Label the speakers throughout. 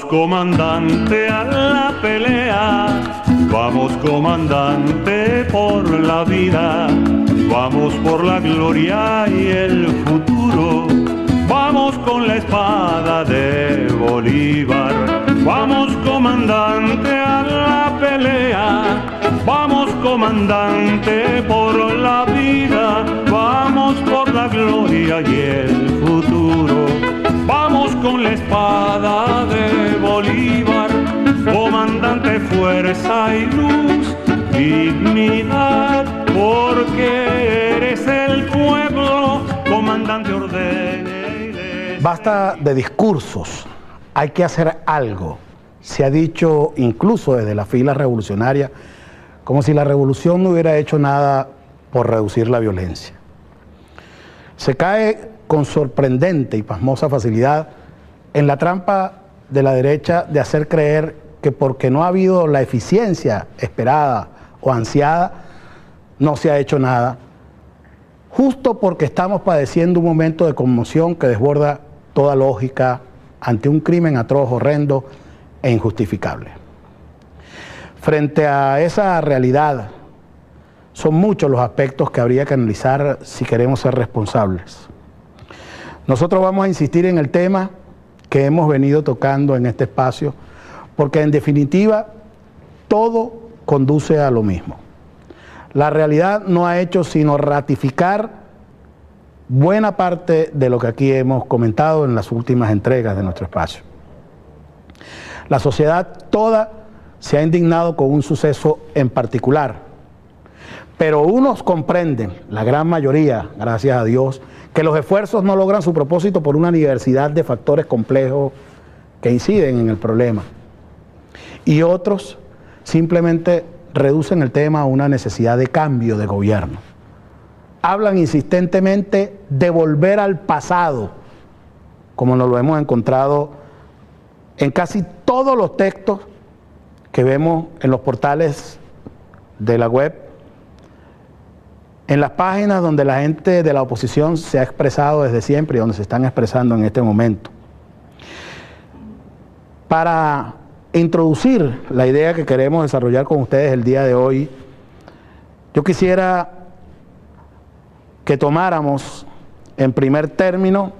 Speaker 1: comandante, a la pelea. Vamos, comandante, por la vida. Vamos por la gloria y el futuro. Vamos con la espada de Bolívar. Vamos, comandante, a la pelea. Vamos, comandante, por la vida. Vamos por la gloria y el futuro. Vamos con la espada de Bolívar. Comandante, fuerza y luz, dignidad, porque eres el pueblo. Comandante, ordene.
Speaker 2: Basta de discursos, hay que hacer algo. Se ha dicho incluso desde las filas revolucionarias, como si la revolución no hubiera hecho nada por reducir la violencia. Se cae con sorprendente y pasmosa facilidad en la trampa de la derecha de hacer creer que porque no ha habido la eficiencia esperada o ansiada, no se ha hecho nada, justo porque estamos padeciendo un momento de conmoción que desborda toda lógica ante un crimen atroz, horrendo e injustificable. Frente a esa realidad, son muchos los aspectos que habría que analizar si queremos ser responsables. Nosotros vamos a insistir en el tema que hemos venido tocando en este espacio, porque en definitiva todo conduce a lo mismo. La realidad no ha hecho sino ratificar buena parte de lo que aquí hemos comentado en las últimas entregas de nuestro espacio. La sociedad toda se ha indignado con un suceso en particular, pero unos comprenden, la gran mayoría, gracias a Dios, que los esfuerzos no logran su propósito por una diversidad de factores complejos que inciden en el problema. Y otros simplemente reducen el tema a una necesidad de cambio de gobierno. Hablan insistentemente de volver al pasado, como nos lo hemos encontrado en casi todos los textos que vemos en los portales de la web, en las páginas donde la gente de la oposición se ha expresado desde siempre y donde se están expresando en este momento. Para introducir la idea que queremos desarrollar con ustedes el día de hoy, yo quisiera que tomáramos en primer término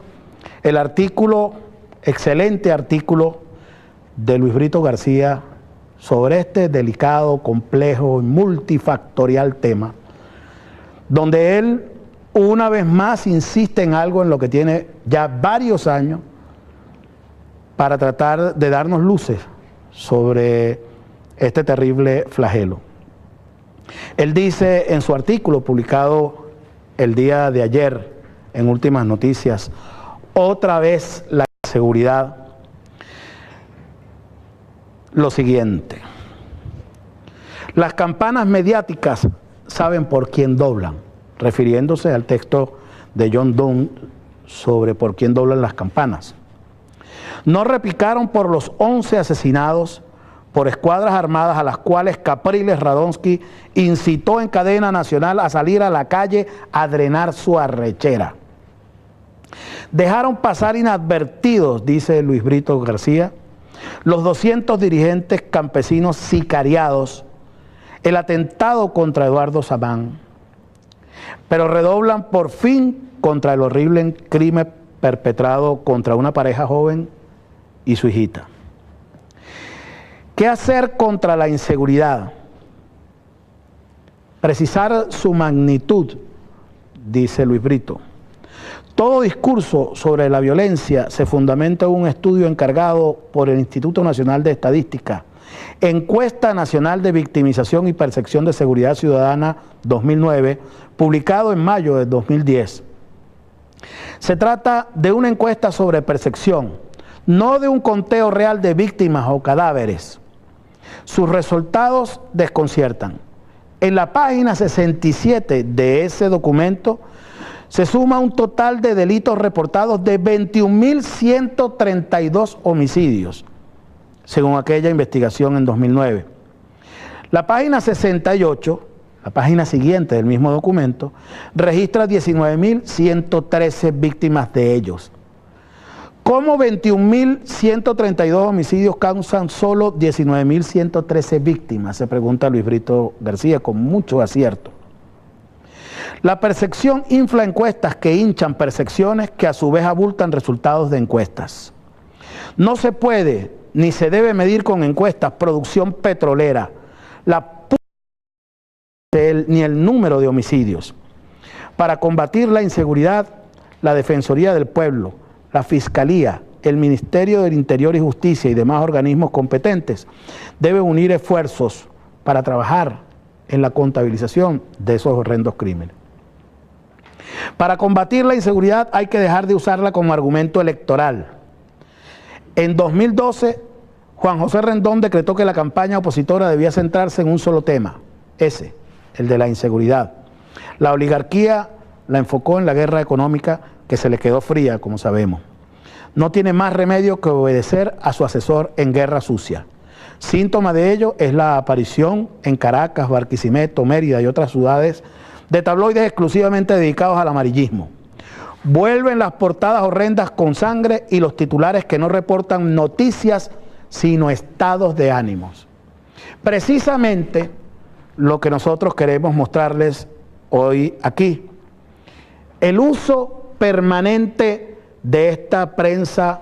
Speaker 2: el artículo, excelente artículo de Luis Brito García sobre este delicado, complejo y multifactorial tema, donde él una vez más insiste en algo en lo que tiene ya varios años para tratar de darnos luces sobre este terrible flagelo. Él dice en su artículo publicado el día de ayer en Últimas Noticias, otra vez la seguridad, lo siguiente: las campanas mediáticas saben por quién doblan, refiriéndose al texto de John Donne sobre por quién doblan las campanas. No repicaron por los 11 asesinados por escuadras armadas a las cuales Capriles Radonsky incitó en cadena nacional a salir a la calle a drenar su arrechera. Dejaron pasar inadvertidos, dice Luis Brito García, los 200 dirigentes campesinos sicariados, el atentado contra Eduardo Samán, pero redoblan por fin contra el horrible crimen perpetrado contra una pareja joven y su hijita. ¿Qué hacer contra la inseguridad? Precisar su magnitud, dice Luis Brito. Todo discurso sobre la violencia se fundamenta en un estudio encargado por el Instituto Nacional de Estadística, Encuesta Nacional de Victimización y Percepción de Seguridad Ciudadana 2009, publicado en mayo de 2010. Se trata de una encuesta sobre percepción, no de un conteo real de víctimas o cadáveres. Sus resultados desconciertan. En la página 67 de ese documento se suma un total de delitos reportados de 21.132 homicidios, según aquella investigación en 2009. La página 68, la página siguiente del mismo documento, registra 19.113 víctimas de ellos. ¿Cómo 21.132 homicidios causan solo 19.113 víctimas? Se pregunta Luis Brito García con mucho acierto. La percepción infla encuestas que hinchan percepciones que a su vez abultan resultados de encuestas. No se puede ni se debe medir con encuestas producción petrolera, ni el número de homicidios. Para combatir la inseguridad, la Defensoría del Pueblo, la Fiscalía, el Ministerio del Interior y Justicia y demás organismos competentes deben unir esfuerzos para trabajar en la contabilización de esos horrendos crímenes. Para combatir la inseguridad hay que dejar de usarla como argumento electoral. En 2012, Juan José Rendón decretó que la campaña opositora debía centrarse en un solo tema, ese, el de la inseguridad. La oligarquía la enfocó en la guerra económica que se le quedó fría, como sabemos. No tiene más remedio que obedecer a su asesor en guerra sucia. Síntoma de ello es la aparición en Caracas, Barquisimeto, Mérida y otras ciudades de tabloides exclusivamente dedicados al amarillismo. Vuelven las portadas horrendas con sangre y los titulares que no reportan noticias sino estados de ánimos. Precisamente lo que nosotros queremos mostrarles hoy aquí. El uso permanente de esta prensa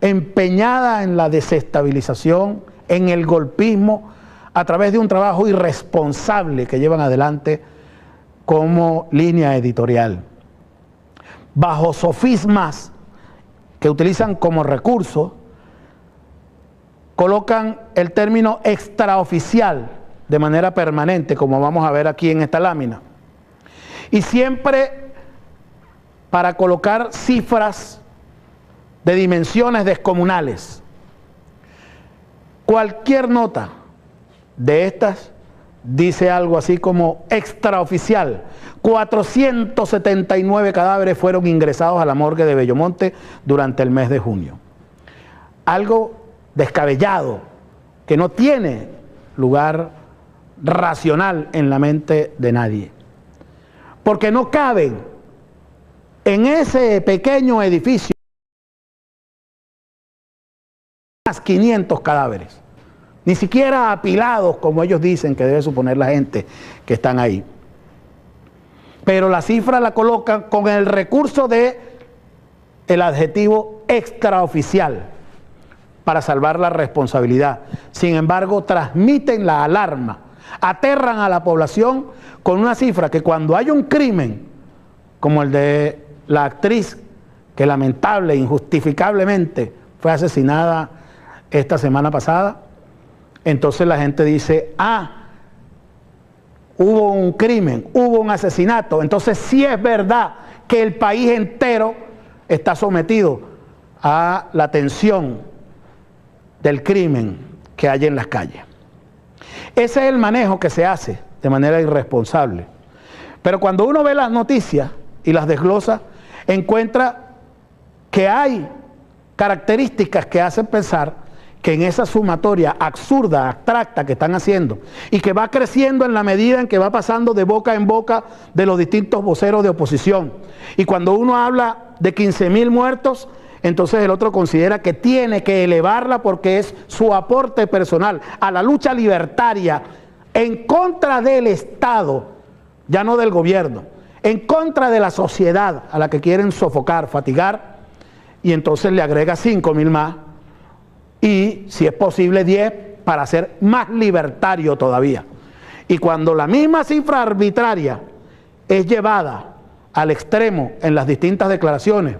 Speaker 2: empeñada en la desestabilización, en el golpismo, a través de un trabajo irresponsable que llevan adelante como línea editorial. Bajo sofismas que utilizan como recurso, colocan el término extraoficial de manera permanente, como vamos a ver aquí en esta lámina. Y siempre para colocar cifras de dimensiones descomunales. Cualquier nota de estas dice algo así como extraoficial. 479 cadáveres fueron ingresados a la morgue de Bellomonte durante el mes de junio. Algo descabellado, que no tiene lugar racional en la mente de nadie. Porque no caben en ese pequeño edificio más 500 cadáveres. Ni siquiera apilados, como ellos dicen que debe suponer la gente que están ahí. Pero la cifra la colocan con el recurso de el adjetivo extraoficial para salvar la responsabilidad. Sin embargo, transmiten la alarma, aterran a la población con una cifra que cuando hay un crimen, como el de la actriz que lamentable, injustificablemente fue asesinada esta semana pasada, entonces la gente dice, hubo un crimen, hubo un asesinato, entonces sí es verdad que el país entero está sometido a la tensión del crimen que hay en las calles. Ese es el manejo que se hace de manera irresponsable. Pero cuando uno ve las noticias y las desglosa, encuentra que hay características que hacen pensar que en esa sumatoria absurda, abstracta que están haciendo y que va creciendo en la medida en que va pasando de boca en boca de los distintos voceros de oposición. Y cuando uno habla de 15.000 muertos, entonces el otro considera que tiene que elevarla porque es su aporte personal a la lucha libertaria en contra del Estado, ya no del gobierno, en contra de la sociedad a la que quieren sofocar, fatigar, y entonces le agrega 5.000 más y si es posible 10 para ser más libertario todavía. Y cuando la misma cifra arbitraria es llevada al extremo en las distintas declaraciones,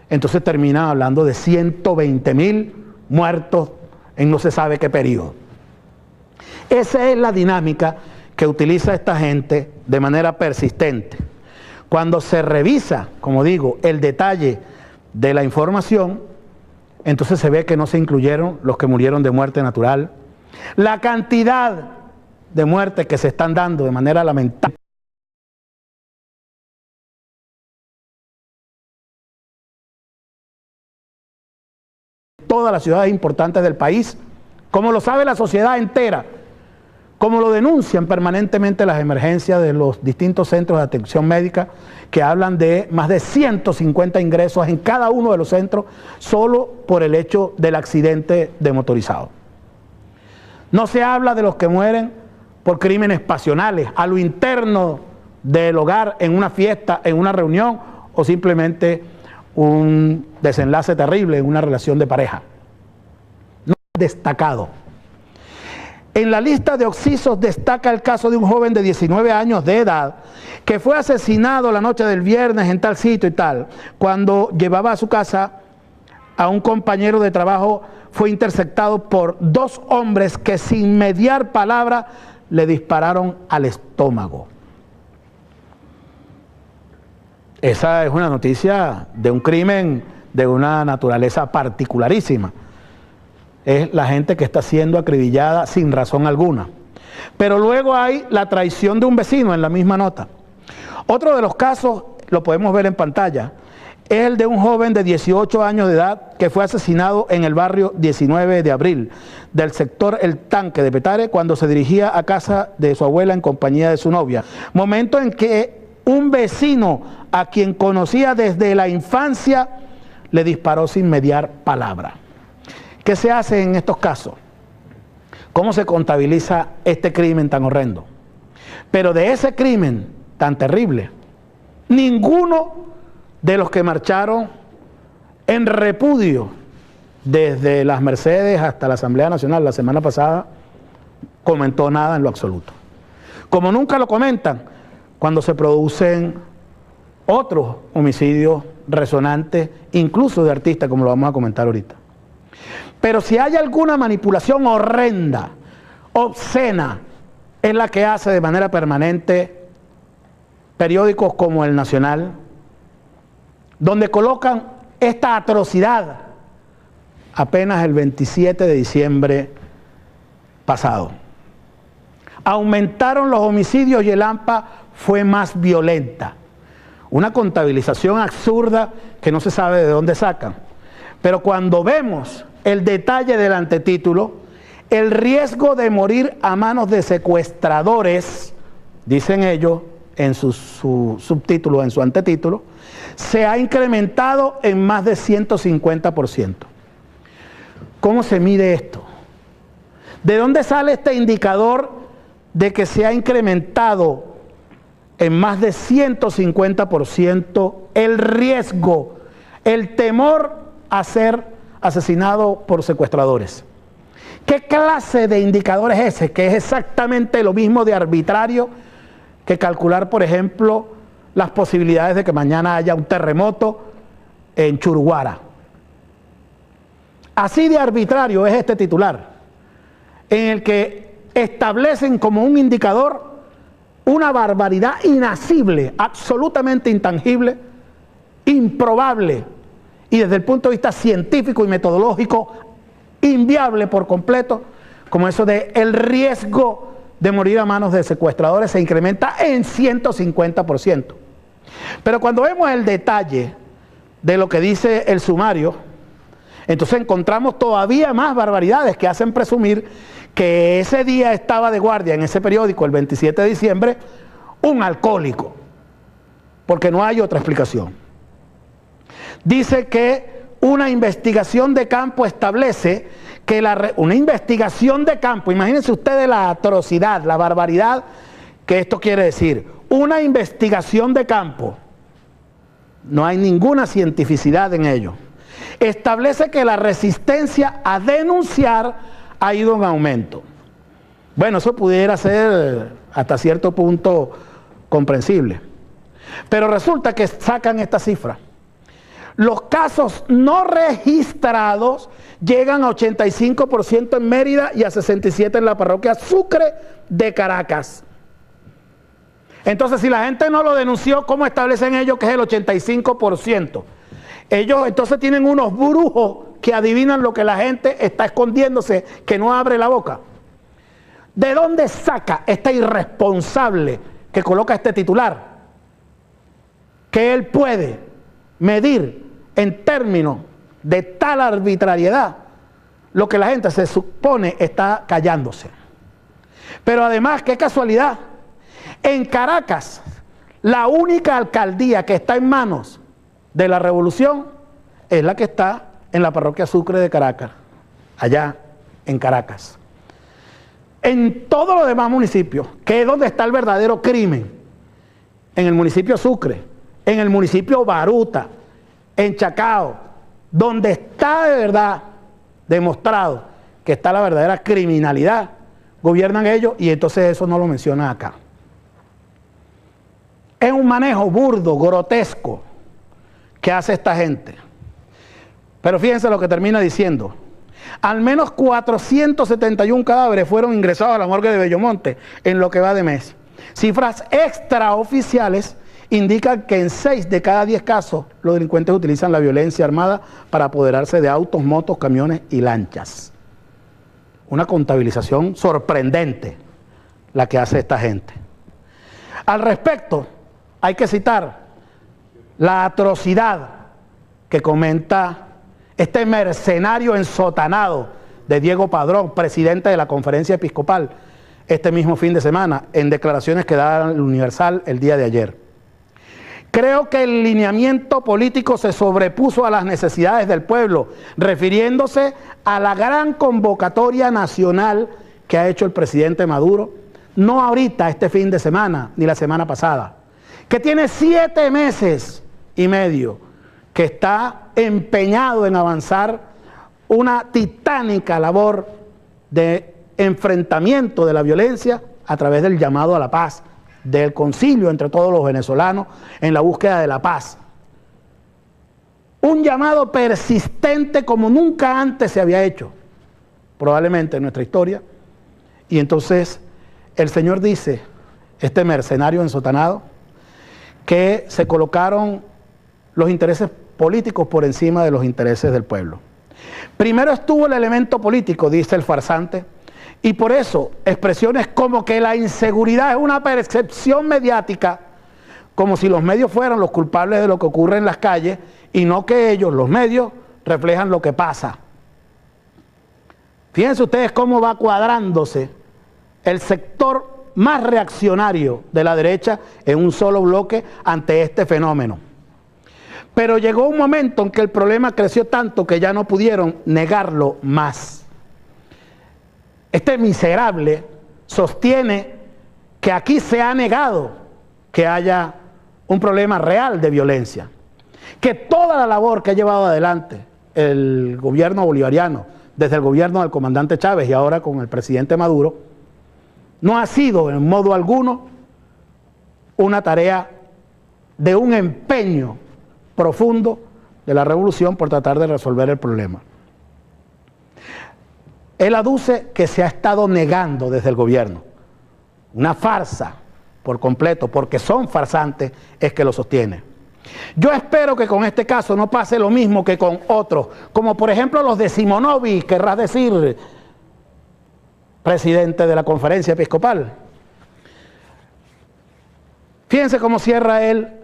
Speaker 2: entonces termina hablando de 120.000 muertos en no se sabe qué periodo. Esa es la dinámica que utiliza esta gente de manera persistente. Cuando se revisa, como digo, el detalle de la información, entonces se ve que no se incluyeron los que murieron de muerte natural. La cantidad de muertes que se están dando de manera lamentable. Todas las ciudades importantes del país, como lo sabe la sociedad entera, como lo denuncian permanentemente las emergencias de los distintos centros de atención médica, que hablan de más de 150 ingresos en cada uno de los centros solo por el hecho del accidente de motorizado. No se habla de los que mueren por crímenes pasionales, a lo interno del hogar, en una fiesta, en una reunión, o simplemente un desenlace terrible en una relación de pareja. No destacado. En la lista de occisos destaca el caso de un joven de 19 años de edad que fue asesinado la noche del viernes en tal sitio y tal. Cuando llevaba a su casa a un compañero de trabajo, fue interceptado por dos hombres que sin mediar palabra le dispararon al estómago. Esa es una noticia de un crimen de una naturaleza particularísima. Es la gente que está siendo acribillada sin razón alguna. Pero luego hay la traición de un vecino en la misma nota. Otro de los casos, lo podemos ver en pantalla, es el de un joven de 18 años de edad que fue asesinado en el barrio 19 de abril del sector El Tanque de Petare cuando se dirigía a casa de su abuela en compañía de su novia. Momento en que un vecino a quien conocía desde la infancia le disparó sin mediar palabra. ¿Qué se hace en estos casos? ¿Cómo se contabiliza este crimen tan horrendo? Pero de ese crimen tan terrible, ninguno de los que marcharon en repudio desde las Mercedes hasta la Asamblea Nacional la semana pasada comentó nada en lo absoluto. Como nunca lo comentan cuando se producen otros homicidios resonantes, incluso de artistas, como lo vamos a comentar ahorita. Pero si hay alguna manipulación horrenda, obscena, es la que hace de manera permanente periódicos como El Nacional, donde colocan esta atrocidad apenas el 27 de diciembre pasado. Aumentaron los homicidios y el AMPA fue más violenta. Una contabilización absurda que no se sabe de dónde sacan. Pero cuando vemos el detalle del antetítulo, el riesgo de morir a manos de secuestradores, dicen ellos en su subtítulo, en su antetítulo, se ha incrementado en más de 150%. ¿Cómo se mide esto? ¿De dónde sale este indicador de que se ha incrementado en más de 150% el riesgo, el temor a ser asesinado por secuestradores? ¿Qué clase de indicador es ese? Que es exactamente lo mismo de arbitrario que calcular, por ejemplo, las posibilidades de que mañana haya un terremoto en Churuguara. Así de arbitrario es este titular, en el que establecen como un indicador una barbaridad inasible, absolutamente intangible, improbable, y desde el punto de vista científico y metodológico, inviable por completo, como eso de el riesgo de morir a manos de secuestradores se incrementa en 150%. Pero cuando vemos el detalle de lo que dice el sumario, entonces encontramos todavía más barbaridades que hacen presumir que ese día estaba de guardia en ese periódico, el 27 de diciembre, un alcohólico, porque no hay otra explicación. Dice que una investigación de campo establece que una investigación de campo, imagínense ustedes la atrocidad, la barbaridad que esto quiere decir. Una investigación de campo, no hay ninguna cientificidad en ello, establece que la resistencia a denunciar ha ido en aumento. Bueno, eso pudiera ser hasta cierto punto comprensible, pero resulta que sacan esta cifra. Los casos no registrados llegan a 85% en Mérida y a 67% en la parroquia Sucre de Caracas. Entonces, si la gente no lo denunció, ¿cómo establecen ellos que es el 85%? Ellos entonces tienen unos brujos que adivinan lo que la gente está escondiéndose, que no abre la boca. ¿De dónde saca esta irresponsable que coloca este titular? Que él puede medir en términos de tal arbitrariedad lo que la gente se supone está callándose. Pero además, qué casualidad, en Caracas, la única alcaldía que está en manos de la revolución es la que está en la parroquia Sucre de Caracas, allá en Caracas. En todos los demás municipios, que es donde está el verdadero crimen, en el municipio Sucre, en el municipio Baruta, en Chacao, donde está de verdad demostrado que está la verdadera criminalidad, gobiernan ellos y entonces eso no lo mencionan acá. Es un manejo burdo, grotesco, que hace esta gente. Pero fíjense lo que termina diciendo. Al menos 471 cadáveres fueron ingresados a la morgue de Bellomonte en lo que va de mes. Cifras extraoficiales indican que en 6 de cada 10 casos los delincuentes utilizan la violencia armada para apoderarse de autos, motos, camiones y lanchas. Una contabilización sorprendente la que hace esta gente. Al respecto, hay que citar la atrocidad que comenta este mercenario ensotanado de Diego Padrón, presidente de la Conferencia Episcopal, este mismo fin de semana, en declaraciones que da el Universal el día de ayer. Creo que el lineamiento político se sobrepuso a las necesidades del pueblo, refiriéndose a la gran convocatoria nacional que ha hecho el presidente Maduro, no ahorita, este fin de semana, ni la semana pasada, que tiene 7 meses y medio, que está empeñado en avanzar una titánica labor de enfrentamiento de la violencia a través del llamado a la paz, del concilio entre todos los venezolanos en la búsqueda de la paz. Un llamado persistente como nunca antes se había hecho, probablemente en nuestra historia. Y entonces el Señor dice, este mercenario ensotanado, que se colocaron los intereses políticos por encima de los intereses del pueblo. Primero estuvo el elemento político, dice el farsante, y por eso expresiones como que la inseguridad es una percepción mediática, como si los medios fueran los culpables de lo que ocurre en las calles y no que ellos, los medios, reflejan lo que pasa. Fíjense ustedes cómo va cuadrándose el sector más reaccionario de la derecha en un solo bloque ante este fenómeno. Pero llegó un momento en que el problema creció tanto que ya no pudieron negarlo más. Este miserable sostiene que aquí se ha negado que haya un problema real de violencia, que toda la labor que ha llevado adelante el gobierno bolivariano, desde el gobierno del comandante Chávez y ahora con el presidente Maduro, no ha sido en modo alguno una tarea de un empeño profundo de la revolución por tratar de resolver el problema. Él aduce que se ha estado negando desde el gobierno. Una farsa por completo, porque son farsantes, es que lo sostiene. Yo espero que con este caso no pase lo mismo que con otros, como por ejemplo los de Simonovic, querrás decir, presidente de la Conferencia Episcopal. Fíjense cómo cierra él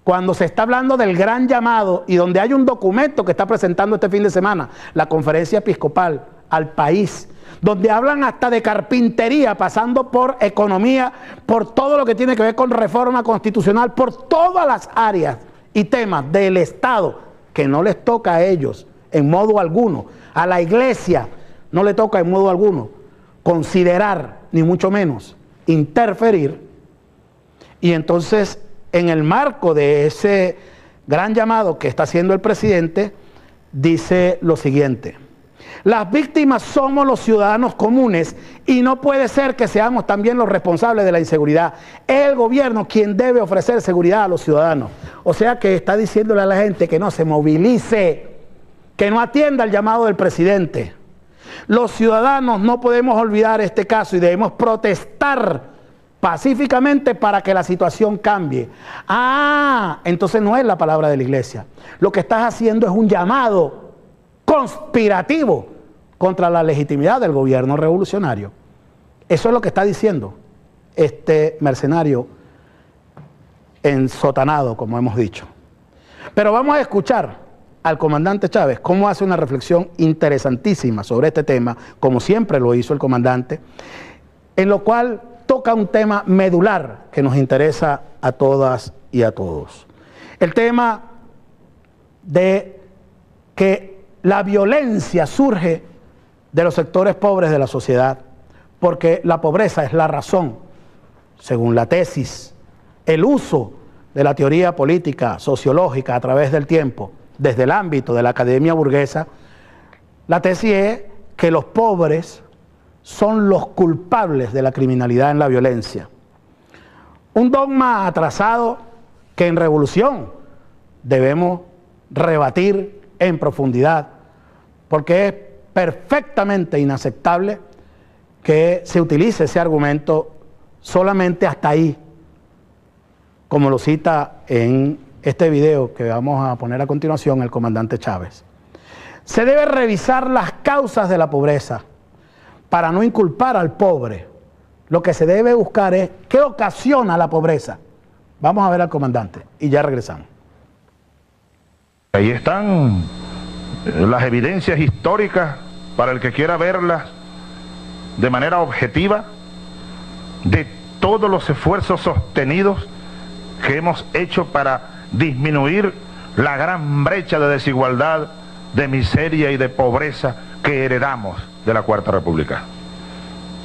Speaker 2: cuando se está hablando del gran llamado y donde hay un documento que está presentando este fin de semana la Conferencia Episcopal al país, donde hablan hasta de carpintería, pasando por economía, por todo lo que tiene que ver con reforma constitucional, por todas las áreas y temas del Estado que no les toca a ellos en modo alguno, a la iglesia no le toca en modo alguno considerar, ni mucho menos interferir. Y entonces, en el marco de ese gran llamado que está haciendo el presidente, dice lo siguiente: las víctimas somos los ciudadanos comunes y no puede ser que seamos también los responsables de la inseguridad. Es el gobierno quien debe ofrecer seguridad a los ciudadanos. O sea que está diciéndole a la gente que no se movilice, que no atienda el llamado del presidente. Los ciudadanos no podemos olvidar este caso y debemos protestar pacíficamente para que la situación cambie. Ah, entonces no es la palabra de la iglesia. Lo que estás haciendo es un llamado conspirativo contra la legitimidad del gobierno revolucionario. Eso es lo que está diciendo este mercenario ensotanado, como hemos dicho. Pero vamos a escuchar al comandante Chávez cómo hace una reflexión interesantísima sobre este tema, como siempre lo hizo el comandante, en lo cual toca un tema medular que nos interesa a todas y a todos. El tema de que la violencia surge de los sectores pobres de la sociedad, porque la pobreza es la razón, según la tesis, el uso de la teoría política, sociológica a través del tiempo, desde el ámbito de la academia burguesa. La tesis es que los pobres son los culpables de la criminalidad en la violencia. Un dogma atrasado que en revolución debemos rebatir en profundidad, porque es perfectamente inaceptable que se utilice ese argumento solamente hasta ahí, como lo cita en este video que vamos a poner a continuación el comandante Chávez. Se debe revisar las causas de la pobreza para no inculpar al pobre. Lo que se debe buscar es qué ocasiona la pobreza. Vamos a ver al comandante y ya regresamos.
Speaker 3: Ahí están las evidencias históricas para el que quiera verlas de manera objetiva de todos los esfuerzos sostenidos que hemos hecho para disminuir la gran brecha de desigualdad, de miseria y de pobreza que heredamos de la Cuarta República.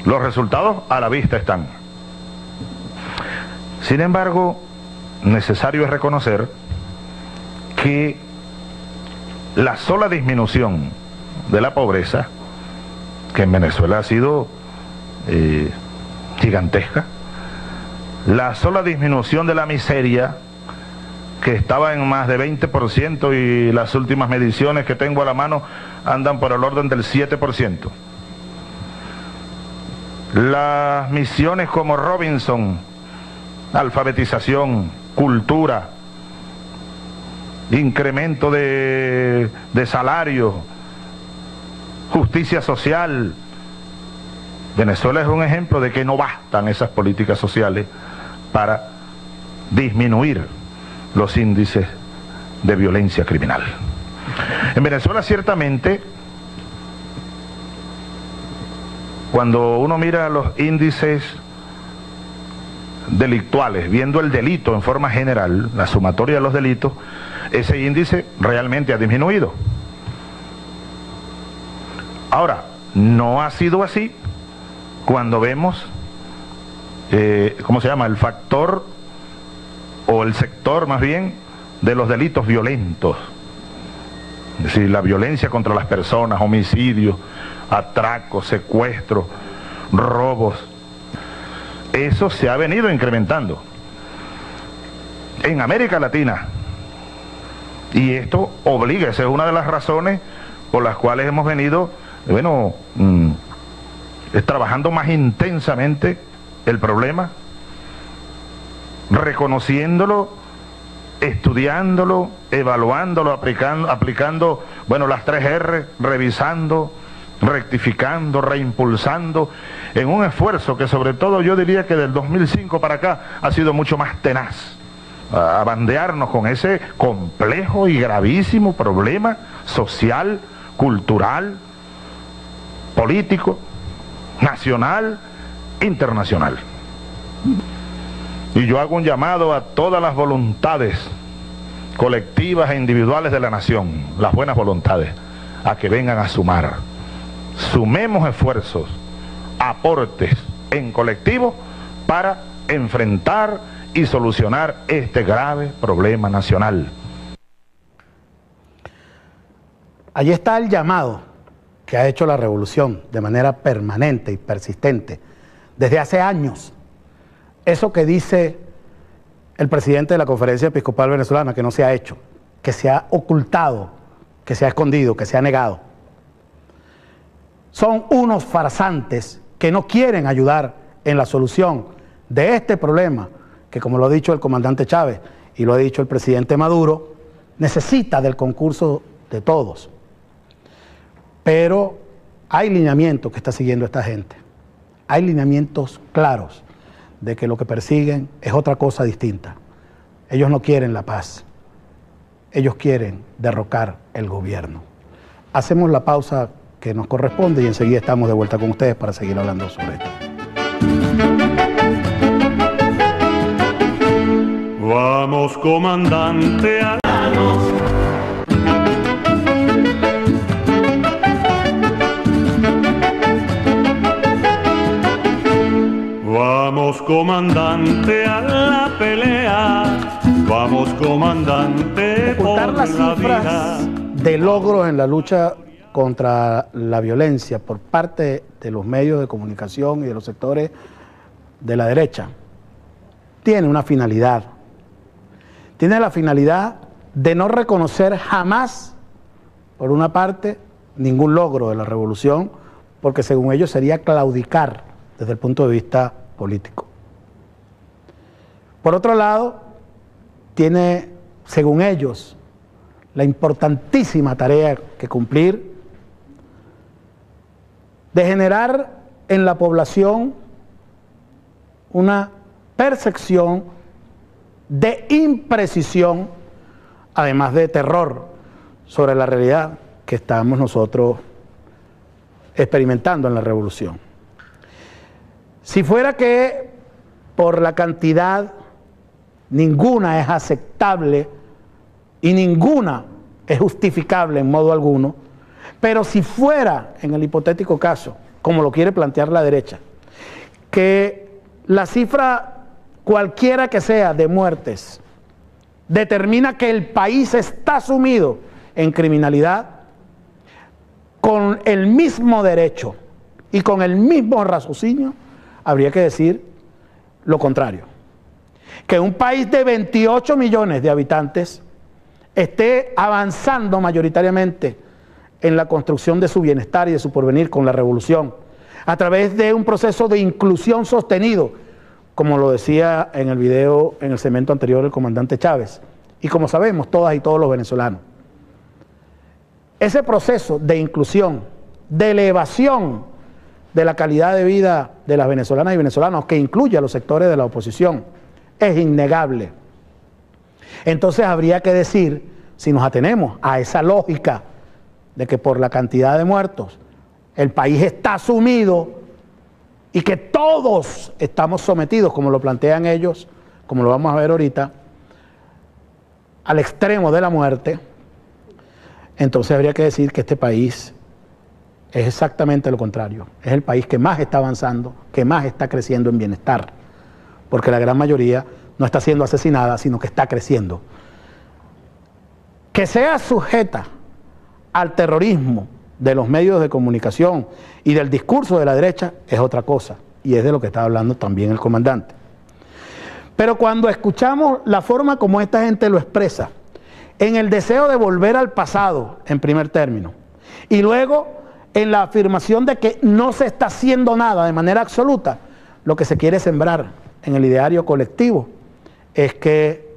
Speaker 3: Los resultados a la vista están. Sin embargo, necesario es reconocer que la sola disminución de la pobreza, que en Venezuela ha sido gigantesca, la sola disminución de la miseria, que estaba en más de 20% y las últimas mediciones que tengo a la mano andan por el orden del 7%. Las misiones como Robinson, alfabetización, cultura, incremento de salario, justicia social. Venezuela es un ejemplo de que no bastan esas políticas sociales para disminuir los índices de violencia criminal. En Venezuela ciertamente, cuando uno mira los índices delictuales, viendo el delito en forma general, la sumatoria de los delitos, ese índice realmente ha disminuido. Ahora, no ha sido así cuando vemos, ¿cómo se llama?, el factor o el sector más bien de los delitos violentos. Es decir, la violencia contra las personas, homicidios, atracos, secuestros, robos. Eso se ha venido incrementando en América Latina. Y esto obliga, esa es una de las razones por las cuales hemos venido, trabajando más intensamente el problema, reconociéndolo, estudiándolo, evaluándolo, aplicando, las 3R, revisando, rectificando, reimpulsando, en un esfuerzo que sobre todo yo diría que del 2005 para acá ha sido mucho más tenaz, a bandearnos con ese complejo y gravísimo problema social, cultural, político, nacional, internacional. Y yo hago un llamado a todas las voluntades colectivas e individuales de la nación, las buenas voluntades, a que vengan a sumar. Sumemos esfuerzos, aportes en colectivo para enfrentar y solucionar este grave problema nacional.
Speaker 2: Allí está el llamado que ha hecho la revolución de manera permanente y persistente desde hace años. Eso que dice el presidente de la Conferencia Episcopal Venezolana, que no se ha hecho, que se ha ocultado, que se ha escondido, que se ha negado. Son unos farsantes que no quieren ayudar en la solución de este problema, que como lo ha dicho el comandante Chávez y lo ha dicho el presidente Maduro, necesita del concurso de todos. Pero hay lineamientos que está siguiendo esta gente. Hay lineamientos claros de que lo que persiguen es otra cosa distinta. Ellos no quieren la paz. Ellos quieren derrocar el gobierno. Hacemos la pausa que nos corresponde y enseguida estamos de vuelta con ustedes para seguir hablando sobre esto.
Speaker 1: Vamos, comandante, a vamos, comandante, a la pelea. Vamos, comandante,
Speaker 2: Ocultar
Speaker 1: por
Speaker 2: las
Speaker 1: la
Speaker 2: cifras
Speaker 1: vida.
Speaker 2: de logros en la lucha contra la violencia por parte de los medios de comunicación y de los sectores de la derecha tiene una finalidad. Tiene la finalidad de no reconocer jamás, por una parte, ningún logro de la revolución, porque según ellos sería claudicar desde el punto de vista político. Por otro lado, tiene, según ellos, la importantísima tarea que cumplir de generar en la población una percepción de imprecisión, además de terror, sobre la realidad que estamos nosotros experimentando en la revolución. Si fuera que por la cantidad ninguna es aceptable y ninguna es justificable en modo alguno, pero si fuera, en el hipotético caso, como lo quiere plantear la derecha, que la cifra cualquiera que sea de muertes determina que el país está sumido en criminalidad, con el mismo derecho y con el mismo raciocinio, habría que decir lo contrario. Que un país de 28 millones de habitantes esté avanzando mayoritariamente en la construcción de su bienestar y de su porvenir con la revolución, a través de un proceso de inclusión sostenido, como lo decía en el video, en el segmento anterior, el comandante Chávez, y como sabemos todas y todos los venezolanos. Ese proceso de inclusión, de elevación de la calidad de vida de las venezolanas y venezolanos, que incluye a los sectores de la oposición, es innegable. Entonces habría que decir, si nos atenemos a esa lógica de que por la cantidad de muertos el país está sumido y que todos estamos sometidos, como lo plantean ellos, como lo vamos a ver ahorita, al extremo de la muerte, entonces habría que decir que este país es exactamente lo contrario. Es el país que más está avanzando, que más está creciendo en bienestar, porque la gran mayoría no está siendo asesinada, sino que está creciendo. Que sea sujeta al terrorismo de los medios de comunicación y del discurso de la derecha es otra cosa, y es de lo que está hablando también el comandante. Pero cuando escuchamos la forma como esta gente lo expresa, en el deseo de volver al pasado, en primer término, y luego en la afirmación de que no se está haciendo nada de manera absoluta, lo que se quiere sembrar en el ideario colectivo es que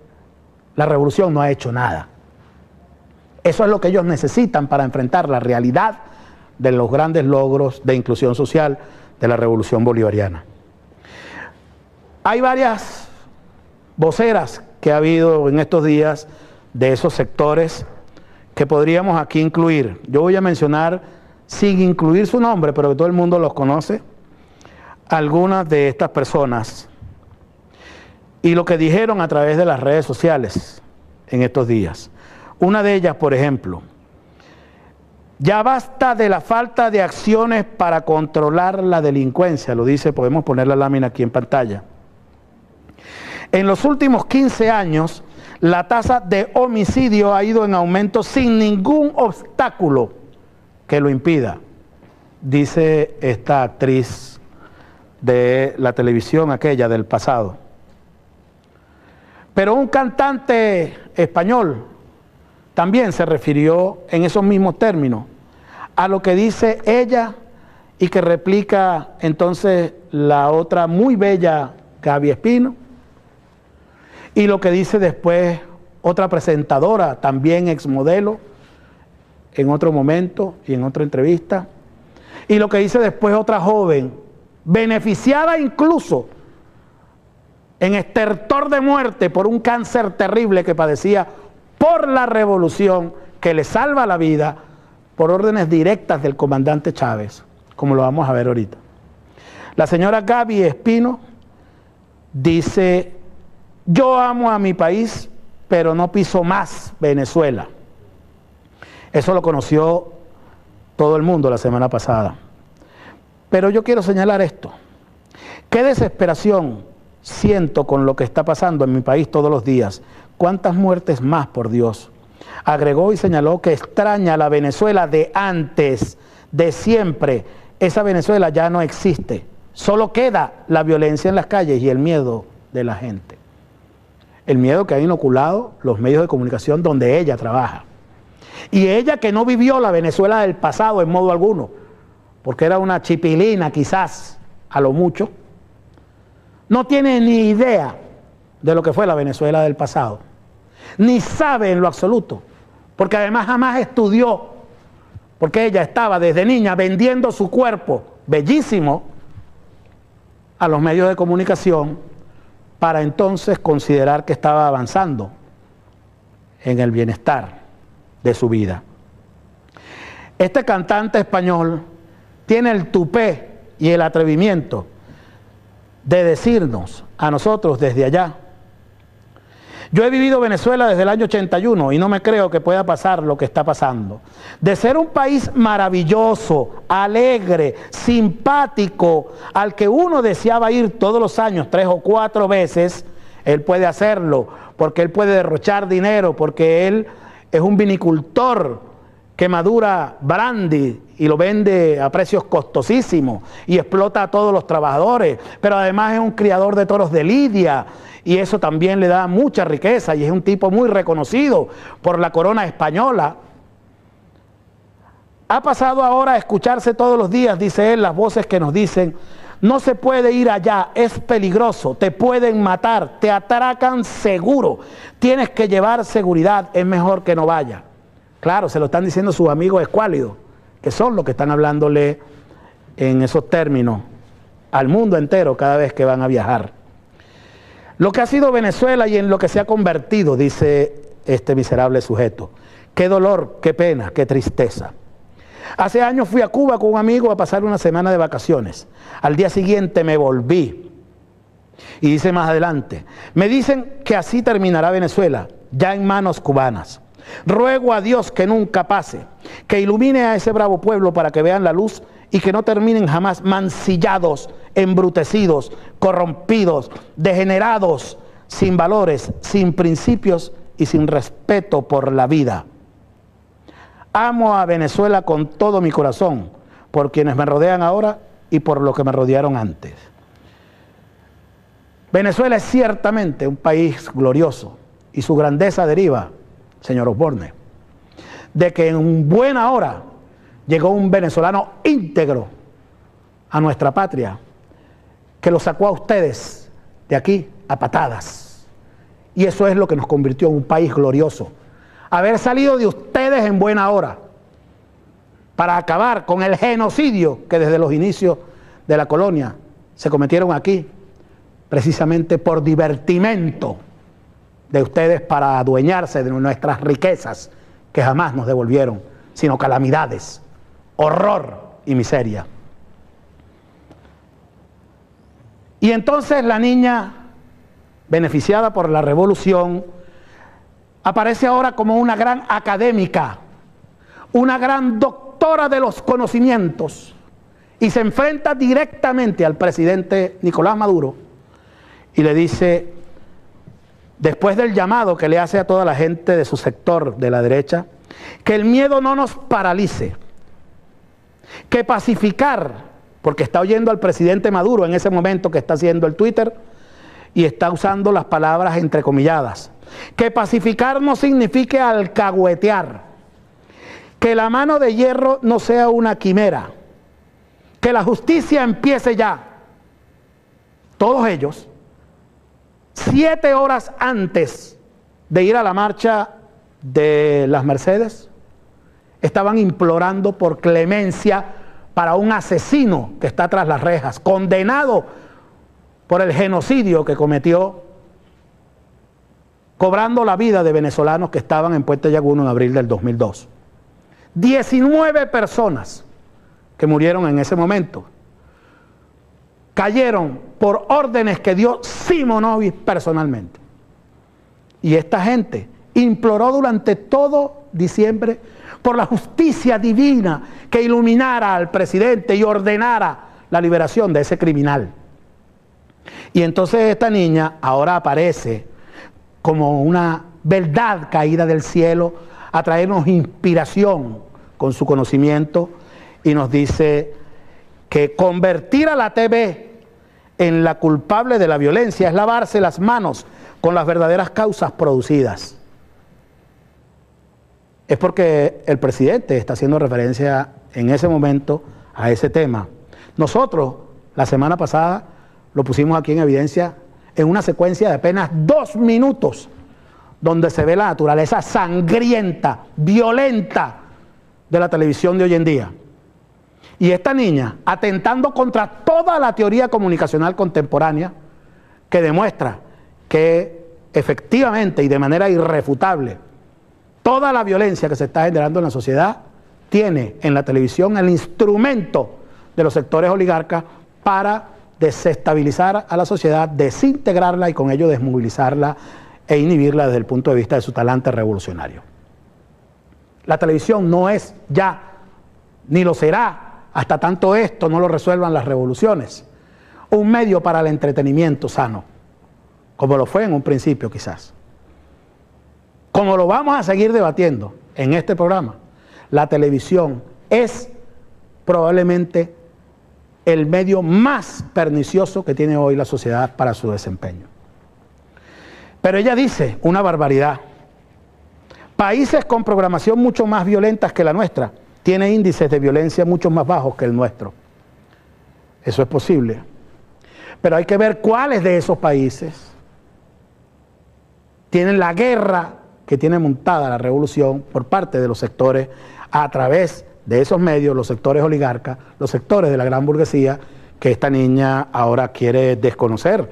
Speaker 2: la revolución no ha hecho nada. Eso es lo que ellos necesitan para enfrentar la realidad de los grandes logros de inclusión social de la revolución bolivariana. Hay varias voceras que ha habido en estos días de esos sectores que podríamos aquí incluir. Yo voy a mencionar, sin incluir su nombre, pero que todo el mundo los conoce, algunas de estas personas y lo que dijeron a través de las redes sociales en estos días. Una de ellas, por ejemplo, ya basta de la falta de acciones para controlar la delincuencia, lo dice, podemos poner la lámina aquí en pantalla. En los últimos 15 años, la tasa de homicidio ha ido en aumento sin ningún obstáculo que lo impida, dice esta actriz de la televisión aquella del pasado. Pero un cantante español también se refirió en esos mismos términos a lo que dice ella y que replica entonces la otra muy bella Gaby Espino, y lo que dice después otra presentadora, también exmodelo, en otro momento y en otra entrevista, y lo que dice después otra joven, beneficiada incluso en estertor de muerte por un cáncer terrible que padecía por la revolución, que le salva la vida por órdenes directas del comandante Chávez, como lo vamos a ver ahorita. La señora Gaby Espino dice: yo amo a mi país, pero no piso más Venezuela. Eso lo conoció todo el mundo la semana pasada. Pero yo quiero señalar esto. Qué desesperación siento con lo que está pasando en mi país todos los días. ¿Cuántas muertes más, por Dios? Agregó y señaló que extraña la Venezuela de antes, de siempre. Esa Venezuela ya no existe. Solo queda la violencia en las calles y el miedo de la gente. El miedo que ha inoculado los medios de comunicación donde ella trabaja. Y ella, que no vivió la Venezuela del pasado en modo alguno, porque era una chipilina quizás, a lo mucho, no tiene ni idea de lo que fue la Venezuela del pasado. Ni sabe en lo absoluto, porque además jamás estudió, porque ella estaba desde niña vendiendo su cuerpo, bellísimo, a los medios de comunicación, para entonces considerar que estaba avanzando en el bienestar de su vida. Este cantante español tiene el tupé y el atrevimiento de decirnos a nosotros desde allá: yo he vivido Venezuela desde el año 81 y no me creo que pueda pasar lo que está pasando. De ser un país maravilloso, alegre, simpático, al que uno deseaba ir todos los años 3 o 4 veces, él puede hacerlo, porque él puede derrochar dinero, porque él es un vinicultor que madura brandy y lo vende a precios costosísimos y explota a todos los trabajadores, pero además es un criador de toros de lidia, y eso también le da mucha riqueza, y es un tipo muy reconocido por la corona española. Ha pasado ahora a escucharse todos los días, dice él, las voces que nos dicen: no se puede ir allá, es peligroso, te pueden matar, te atracan seguro, tienes que llevar seguridad, es mejor que no vaya. Claro, se lo están diciendo sus amigos escuálidos, que son los que están hablándole en esos términos al mundo entero cada vez que van a viajar. Lo que ha sido Venezuela y en lo que se ha convertido, dice este miserable sujeto. Qué dolor, qué pena, qué tristeza. Hace años fui a Cuba con un amigo a pasar una semana de vacaciones. Al día siguiente me volví. Y dice más adelante: me dicen que así terminará Venezuela, ya en manos cubanas. Ruego a Dios que nunca pase, que ilumine a ese bravo pueblo para que vean la luz y que no terminen jamás mancillados, embrutecidos, corrompidos, degenerados, sin valores, sin principios y sin respeto por la vida. Amo a Venezuela con todo mi corazón, por quienes me rodean ahora y por los que me rodearon antes. Venezuela es ciertamente un país glorioso y su grandeza deriva, señor Osborne, de que en buena hora llegó un venezolano íntegro a nuestra patria, que lo sacó a ustedes de aquí a patadas. Y eso es lo que nos convirtió en un país glorioso. Haber salido de ustedes en buena hora para acabar con el genocidio que desde los inicios de la colonia se cometieron aquí, precisamente por divertimento de ustedes para adueñarse de nuestras riquezas que jamás nos devolvieron, sino calamidades, horror y miseria. Y entonces la niña, beneficiada por la revolución, aparece ahora como una gran académica, una gran doctora de los conocimientos, y se enfrenta directamente al presidente Nicolás Maduro y le dice, después del llamado que le hace a toda la gente de su sector de la derecha, que el miedo no nos paralice, que pacificar, porque está oyendo al presidente Maduro en ese momento que está haciendo el Twitter y está usando las palabras entrecomilladas, que pacificar no signifique alcahuetear, que la mano de hierro no sea una quimera, que la justicia empiece ya. Todos ellos, 7 horas antes de ir a la marcha de las Mercedes, estaban implorando por clemencia para un asesino que está tras las rejas, condenado por el genocidio que cometió, cobrando la vida de venezolanos que estaban en Puente Llaguno en abril del 2002. 19 personas que murieron en ese momento. cayeron por órdenes que dio Simonovic personalmente. Y esta gente imploró durante todo diciembre por la justicia divina que iluminara al presidente y ordenara la liberación de ese criminal. Y entonces esta niña ahora aparece como una verdad caída del cielo a traernos inspiración con su conocimiento y nos dice que convertir a la TV en la culpable de la violencia es lavarse las manos con las verdaderas causas producidas. Es porque el presidente está haciendo referencia en ese momento a ese tema. Nosotros, la semana pasada, lo pusimos aquí en evidencia en una secuencia de apenas 2 minutos, donde se ve la naturaleza sangrienta, violenta de la televisión de hoy en día. Y esta niña, atentando contra toda la teoría comunicacional contemporánea, que demuestra que efectivamente y de manera irrefutable toda la violencia que se está generando en la sociedad tiene en la televisión el instrumento de los sectores oligarcas para desestabilizar a la sociedad, desintegrarla y con ello desmovilizarla e inhibirla desde el punto de vista de su talante revolucionario. La televisión no es ya, ni lo será, hasta tanto esto no lo resuelvan las revoluciones, un medio para el entretenimiento sano, como lo fue en un principio quizás. Como lo vamos a seguir debatiendo en este programa, la televisión es probablemente el medio más pernicioso que tiene hoy la sociedad para su desempeño. Pero ella dice una barbaridad. Países con programación mucho más violentas que la nuestra tienen índices de violencia mucho más bajos que el nuestro. Eso es posible. Pero hay que ver cuáles de esos países tienen la guerra que tiene montada la revolución por parte de los sectores a través de esos medios, los sectores oligarcas, los sectores de la gran burguesía que esta niña ahora quiere desconocer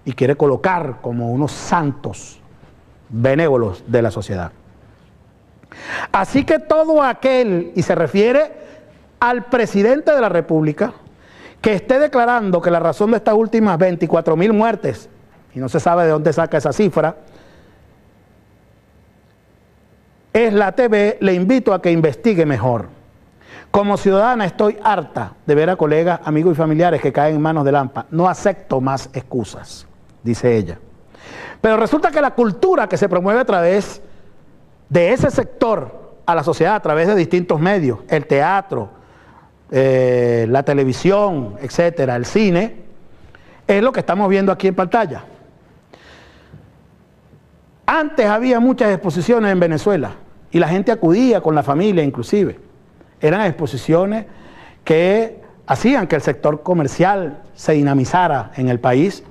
Speaker 2: y quiere colocar como unos santos benévolos de la sociedad. Así que todo aquel, y se refiere al presidente de la República, que esté declarando que la razón de estas últimas 24.000 muertes, y no se sabe de dónde saca esa cifra, es la TV, le invito a que investigue mejor. Como ciudadana estoy harta de ver a colegas, amigos y familiares que caen en manos de Lampa. No acepto más excusas, dice ella. Pero resulta que la cultura que se promueve a través de ese sector a la sociedad, a través de distintos medios, el teatro, la televisión, etcétera, el cine, es lo que estamos viendo aquí en pantalla. Antes había muchas exposiciones en Venezuela y la gente acudía con la familia inclusive. Eran exposiciones que hacían que el sector comercial se dinamizara en el país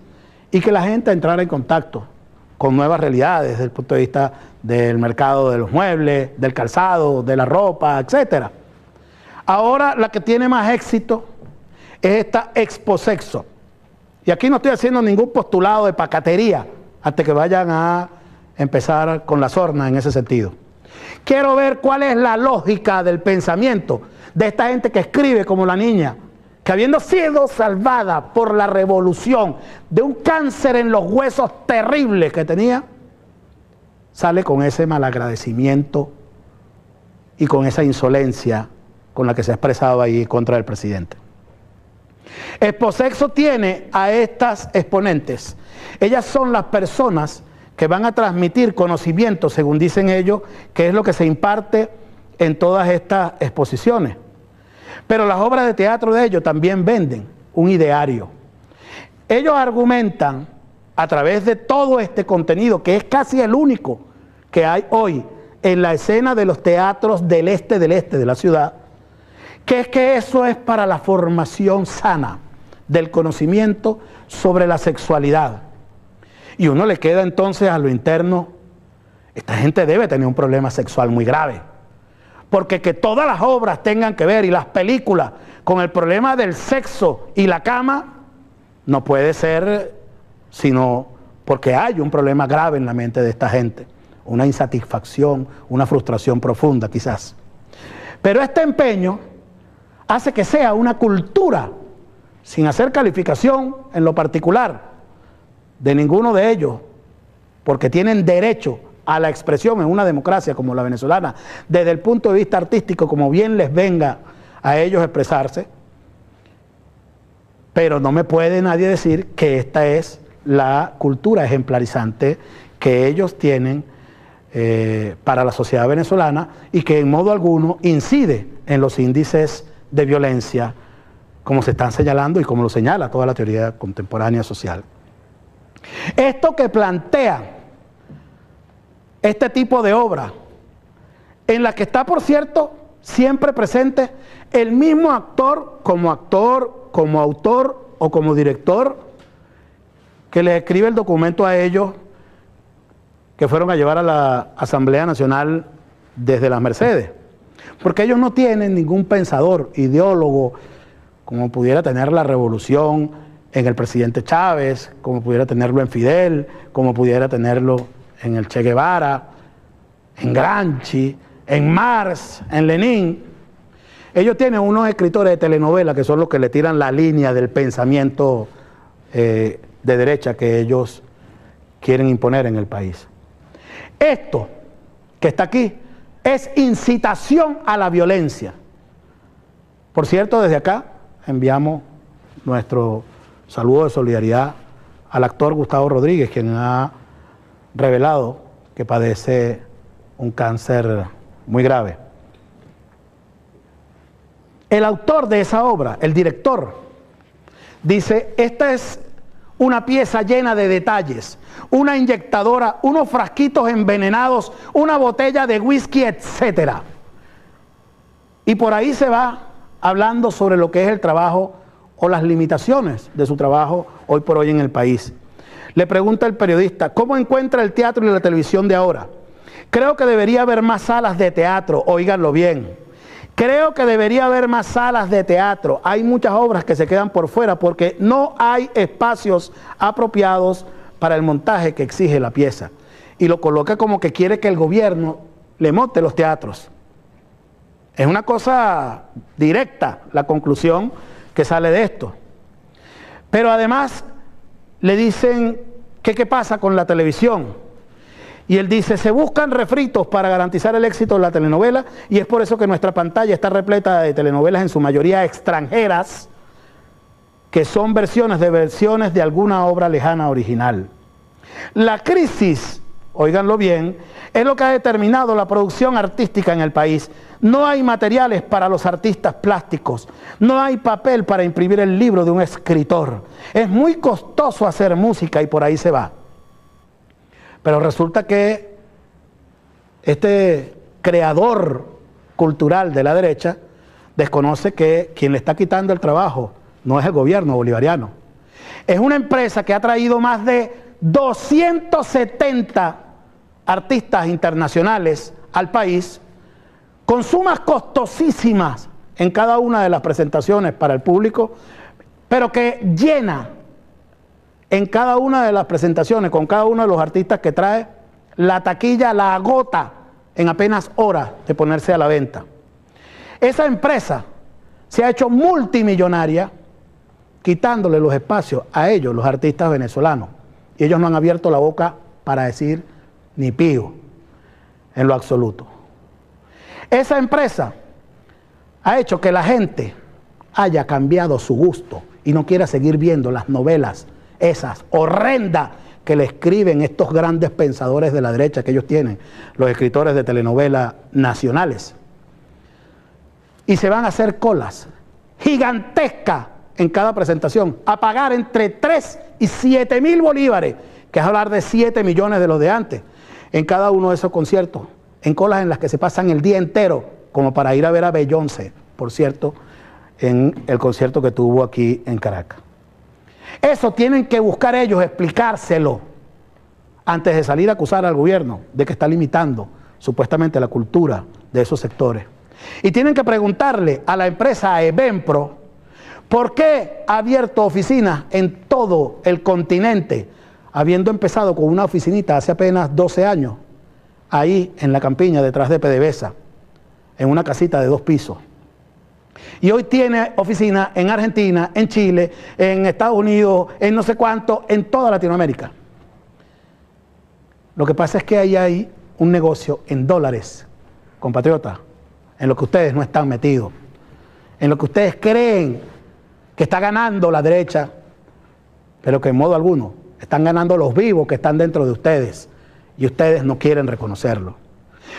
Speaker 2: y que la gente entrara en contacto con nuevas realidades desde el punto de vista del mercado de los muebles, del calzado, de la ropa, etcétera. Ahora la que tiene más éxito es esta Exposexo. Y aquí no estoy haciendo ningún postulado de pacatería hasta que vayan a empezar con la sorna en ese sentido. Quiero ver cuál es la lógica del pensamiento de esta gente que escribe como la niña, que habiendo sido salvada por la revolución de un cáncer en los huesos terribles que tenía, sale con ese malagradecimiento y con esa insolencia con la que se ha expresado ahí contra el presidente. Exposexo tiene a estas exponentes. Ellas son las personas que van a transmitir conocimiento, según dicen ellos, que es lo que se imparte en todas estas exposiciones. Pero las obras de teatro de ellos también venden un ideario. Ellos argumentan a través de todo este contenido, que es casi el único que hay hoy en la escena de los teatros del este de la ciudad, que es que eso es para la formación sana del conocimiento sobre la sexualidad. Y uno le queda entonces a lo interno, esta gente debe tener un problema sexual muy grave. Porque que todas las obras tengan que ver y las películas con el problema del sexo y la cama, no puede ser sino porque hay un problema grave en la mente de esta gente. Una insatisfacción, una frustración profunda quizás. Pero este empeño hace que sea una cultura sin hacer calificación en lo particular de ninguno de ellos, porque tienen derecho a la expresión en una democracia como la venezolana, desde el punto de vista artístico, como bien les venga a ellos expresarse, pero no me puede nadie decir que esta es la cultura ejemplarizante que ellos tienen para la sociedad venezolana y que en modo alguno incide en los índices de violencia como se están señalando y como lo señala toda la teoría contemporánea social. Esto que plantea este tipo de obra, en la que está, por cierto, siempre presente el mismo actor, como autor o como director, que le escribe el documento a ellos que fueron a llevar a la Asamblea Nacional desde las Mercedes. Porque ellos no tienen ningún pensador, ideólogo, como pudiera tener la revolución en el presidente Chávez, como pudiera tenerlo en Fidel, como pudiera tenerlo en el Che Guevara, en Gramsci, en Marx, en Lenin. Ellos tienen unos escritores de telenovela que son los que le tiran la línea del pensamiento de derecha que ellos quieren imponer en el país. Esto que está aquí es incitación a la violencia. Por cierto, desde acá enviamos nuestro saludo de solidaridad al actor Gustavo Rodríguez, quien ha revelado que padece un cáncer muy grave. El autor de esa obra, el director, dice: esta es una pieza llena de detalles, una inyectadora, unos frasquitos envenenados, una botella de whisky, etc. Y por ahí se va hablando sobre lo que es el trabajo o las limitaciones de su trabajo hoy por hoy en el país. Le pregunta el periodista: ¿cómo encuentra el teatro y la televisión de ahora? Creo que debería haber más salas de teatro, óiganlo bien. Creo que debería haber más salas de teatro. Hay muchas obras que se quedan por fuera porque no hay espacios apropiados para el montaje que exige la pieza. Y lo coloca como que quiere que el gobierno le monte los teatros. Es una cosa directa la conclusión que sale de esto. Pero además le dicen que qué pasa con la televisión. Y él dice: se buscan refritos para garantizar el éxito de la telenovela, y es por eso que nuestra pantalla está repleta de telenovelas, en su mayoría extranjeras, que son versiones de alguna obra lejana original. La crisis, óiganlo bien, es lo que ha determinado la producción artística en el país. No hay materiales para los artistas plásticos, no hay papel para imprimir el libro de un escritor. Es muy costoso hacer música y por ahí se va. Pero resulta que este creador cultural de la derecha desconoce que quien le está quitando el trabajo no es el gobierno bolivariano. Es una empresa que ha traído más de 270 artistas internacionales al país, con sumas costosísimas en cada una de las presentaciones para el público, pero que llena en cada una de las presentaciones, con cada uno de los artistas que trae, la taquilla la agota en apenas horas de ponerse a la venta. Esa empresa se ha hecho multimillonaria quitándole los espacios a ellos, los artistas venezolanos. Y ellos no han abierto la boca para decir ni pío en lo absoluto. Esa empresa ha hecho que la gente haya cambiado su gusto y no quiera seguir viendo las novelas esas horrendas que le escriben estos grandes pensadores de la derecha que ellos tienen, los escritores de telenovelas nacionales. Y se van a hacer colas gigantescas en cada presentación, a pagar entre 3 y 7 mil bolívares, que es hablar de 7 millones de los de antes, en cada uno de esos conciertos, en colas en las que se pasan el día entero, como para ir a ver a Beyoncé, por cierto, en el concierto que tuvo aquí en Caracas. Eso tienen que buscar ellos explicárselo antes de salir a acusar al gobierno de que está limitando supuestamente la cultura de esos sectores. Y tienen que preguntarle a la empresa Evenpro por qué ha abierto oficinas en todo el continente, habiendo empezado con una oficinita hace apenas 12 años, ahí en la campiña detrás de PDVSA, en una casita de 2 pisos. Y hoy tiene oficinas en Argentina, en Chile, en Estados Unidos, en no sé cuánto, en toda Latinoamérica. Lo que pasa es que ahí hay un negocio en dólares, compatriotas, en lo que ustedes no están metidos, en lo que ustedes creen que está ganando la derecha, pero que en modo alguno están ganando los vivos que están dentro de ustedes y ustedes no quieren reconocerlo.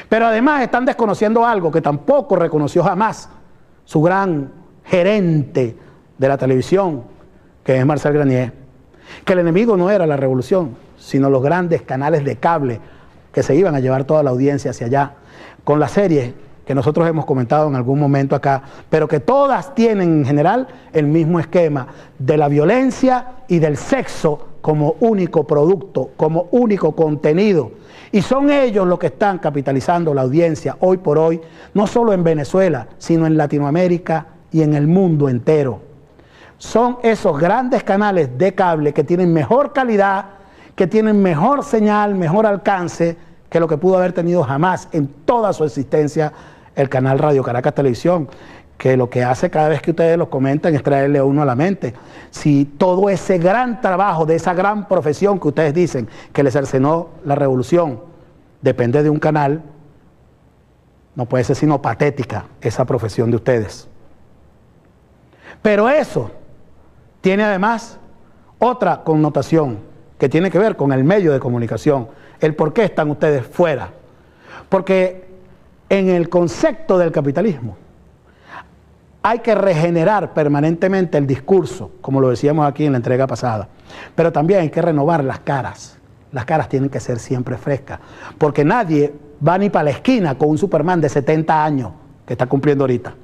Speaker 2: Pero además están desconociendo algo que tampoco reconoció jamás su gran gerente de la televisión, que es Marcel Granier, que el enemigo no era la revolución, sino los grandes canales de cable que se iban a llevar toda la audiencia hacia allá, con las series que nosotros hemos comentado en algún momento acá, pero que todas tienen en general el mismo esquema de la violencia y del sexo como único producto, como único contenido. Y son ellos los que están capitalizando la audiencia hoy por hoy, no solo en Venezuela, sino en Latinoamérica y en el mundo entero. Son esos grandes canales de cable que tienen mejor calidad, que tienen mejor señal, mejor alcance que lo que pudo haber tenido jamás en toda su existencia el canal Radio Caracas Televisión, que lo que hace cada vez que ustedes los comentan es traerle a uno a la mente. Si todo ese gran trabajo de esa gran profesión que ustedes dicen que les cercenó la revolución depende de un canal, no puede ser sino patética esa profesión de ustedes. Pero eso tiene además otra connotación que tiene que ver con el medio de comunicación, el por qué están ustedes fuera. Porque en el concepto del capitalismo hay que regenerar permanentemente el discurso, como lo decíamos aquí en la entrega pasada, pero también hay que renovar las caras. Las caras tienen que ser siempre frescas, porque nadie va ni para la esquina con un Superman de 70 años que está cumpliendo ahorita.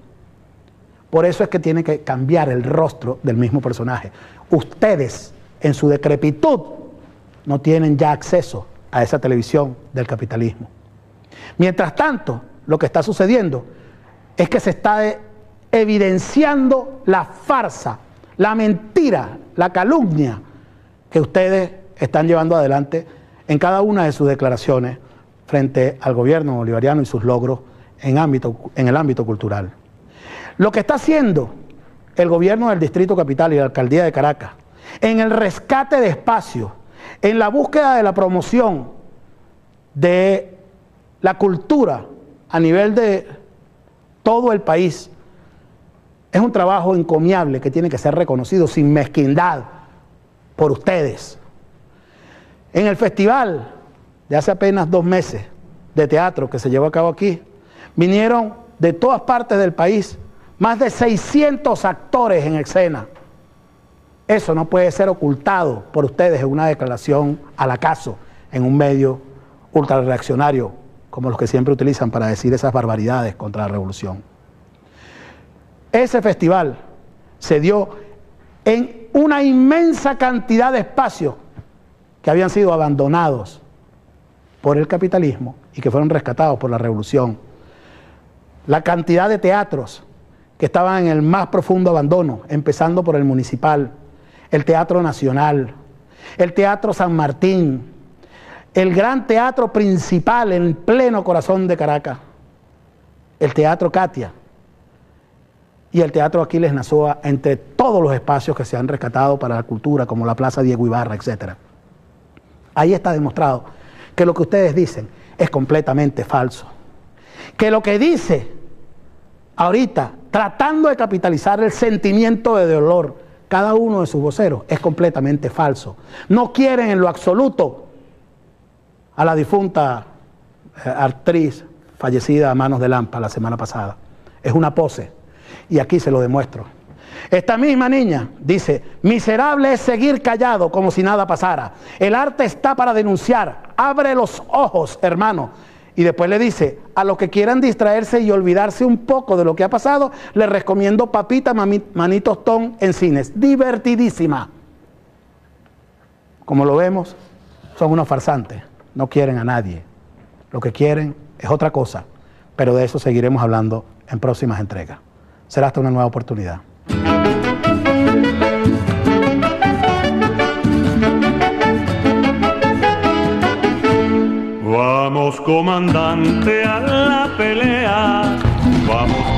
Speaker 2: Por eso es que tiene que cambiar el rostro del mismo personaje. Ustedes, en su decrepitud, no tienen ya acceso a esa televisión del capitalismo. Mientras tanto, lo que está sucediendo es que se está evidenciando la farsa, la mentira, la calumnia que ustedes están llevando adelante en cada una de sus declaraciones frente al gobierno bolivariano y sus logros en el ámbito cultural. Lo que está haciendo el gobierno del Distrito Capital y la Alcaldía de Caracas en el rescate de espacios, en la búsqueda de la promoción de la cultura a nivel de todo el país, es un trabajo encomiable que tiene que ser reconocido sin mezquindad por ustedes. En el festival de hace apenas 2 meses de teatro que se llevó a cabo aquí, vinieron de todas partes del país más de 600 actores en escena. Eso no puede ser ocultado por ustedes en una declaración al acaso, en un medio ultrarreaccionario, como los que siempre utilizan para decir esas barbaridades contra la revolución. Ese festival se dio en una inmensa cantidad de espacios que habían sido abandonados por el capitalismo y que fueron rescatados por la revolución. La cantidad de teatros que estaban en el más profundo abandono, empezando por el municipal, el Teatro Nacional, el Teatro San Martín, el gran teatro principal en pleno corazón de Caracas, el Teatro Katia y el Teatro Aquiles Nazoa, entre todos los espacios que se han rescatado para la cultura, como la Plaza Diego Ibarra, etc. Ahí está demostrado que lo que ustedes dicen es completamente falso. Que lo que dice ahorita, tratando de capitalizar el sentimiento de dolor, cada uno de sus voceros, es completamente falso. No quieren en lo absoluto a la difunta actriz fallecida a manos de Lampa la semana pasada. Es una pose, y aquí se lo demuestro. Esta misma niña dice: miserable es seguir callado como si nada pasara. El arte está para denunciar. Abre los ojos, hermano. Y después le dice: a los que quieran distraerse y olvidarse un poco de lo que ha pasado, les recomiendo Papita Manito Tostón en cines. Divertidísima. Como lo vemos, son unos farsantes. No quieren a nadie. Lo que quieren es otra cosa. Pero de eso seguiremos hablando en próximas entregas. Será hasta una nueva oportunidad.
Speaker 1: Vamos, comandante, a la pelea. Vamos,